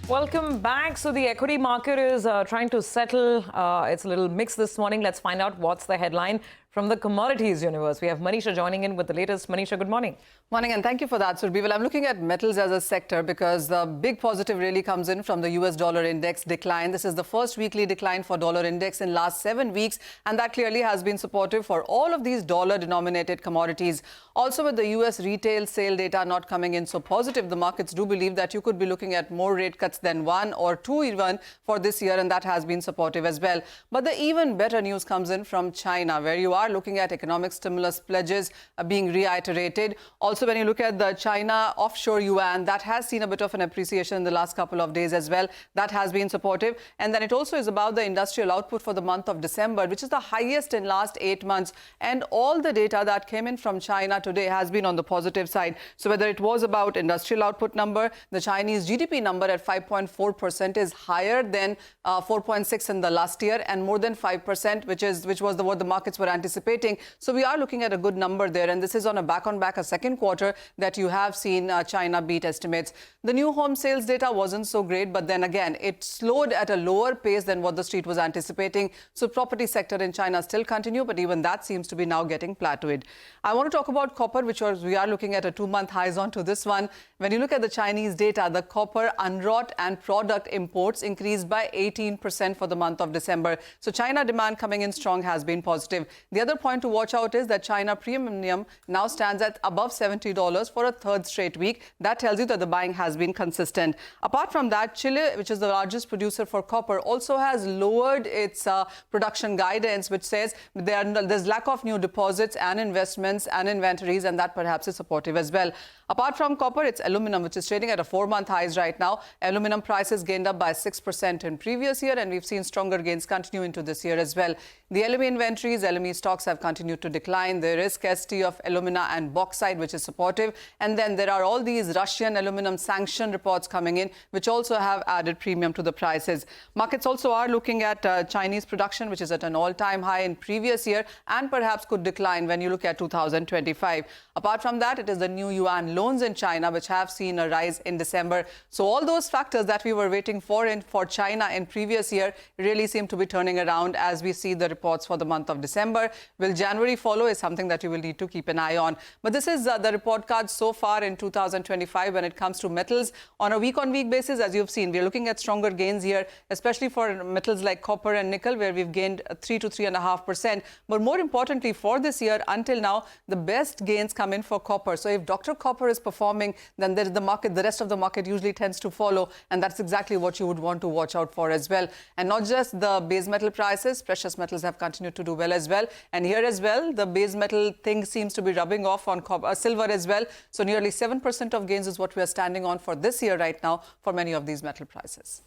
Welcome back. So the equity market is trying to settle. It's a little mixed this morning. Let's find out what's the headline from the commodities universe. We have Manisha joining in with the latest. Manisha, good morning. Morning, and thank you for that, Surbhi. Well, I'm looking at metals as a sector because the big positive really comes in from the US dollar index decline. This is the first weekly decline for dollar index in last 7 weeks, and that clearly has been supportive for all of these dollar-denominated commodities. Also, with the US retail sale data not coming in so positive, the markets do believe that you could be looking at more rate cuts than 1 or 2 even for this year, and that has been supportive as well. But the even better news comes in from China, where you are looking at economic stimulus pledges being reiterated. Also, when you look at the China offshore yuan, that has seen a bit of an appreciation in the last couple of days as well. That has been supportive. And then it also is about the industrial output for the month of December, which is the highest in last 8 months. And all the data that came in from China today has been on the positive side. So whether it was about industrial output number, the Chinese GDP number at 5.4% is higher than 4.6 in the last year, and more than 5%, which was what the markets were anticipating. So we are looking at a good number there, and this is on a back a second quarter that you have seen China beat estimates. The new home sales data wasn't so great, but then again, it slowed at a lower pace than what the street was anticipating. So property sector in China still continue, but even that seems to be now getting plateaued. I want to talk about copper, we are looking at a 2-month highs onto this one. When you look at the Chinese data, the copper unwrought and product imports increased by 18% for the month of December. So China demand coming in strong has been positive. The other point to watch out is that China premium now stands at above $70 for a third straight week. That tells you that the buying has been consistent. Apart from that, Chile, which is the largest producer for copper, also has lowered its production guidance, which says there's lack of new deposits and investments and inventories, and that perhaps is supportive as well. Apart from copper, it's aluminum, which is trading at a 4-month highs right now. Aluminum prices gained up by 6% in previous year, and we've seen stronger gains continue into this year as well. The LME inventories, LME stocks have continued to decline. There is scarcity of alumina and bauxite, which is supportive. And then there are all these Russian aluminum sanction reports coming in, which also have added premium to the prices. Markets also are looking at Chinese production, which is at an all-time high in previous year and perhaps could decline when you look at 2025. Apart from that, it is the new yuan loans in China, which have seen a rise in December. So all those factors that we were waiting for China in previous year really seem to be turning around as we see the reports for the month of December. Will January follow is something that you will need to keep an eye on. But this is the report card so far in 2025 when it comes to metals. On a week-on-week basis, as you've seen, we're looking at stronger gains here, especially for metals like copper and nickel, where we've gained 3 to 3.5%. But more importantly, for this year, until now, the best gains come in for copper. So if Dr. Copper is performing, then there is the rest of the market usually tends to follow, and that's exactly what you would want to watch out for as well. And not just the base metal prices, precious metals have continued to do well as well. And here as well, the base metal thing seems to be rubbing off on silver as well. So nearly 7% of gains is what we are standing on for this year right now for many of these metal prices.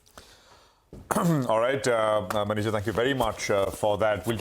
All right, Manisha, thank you very much for that.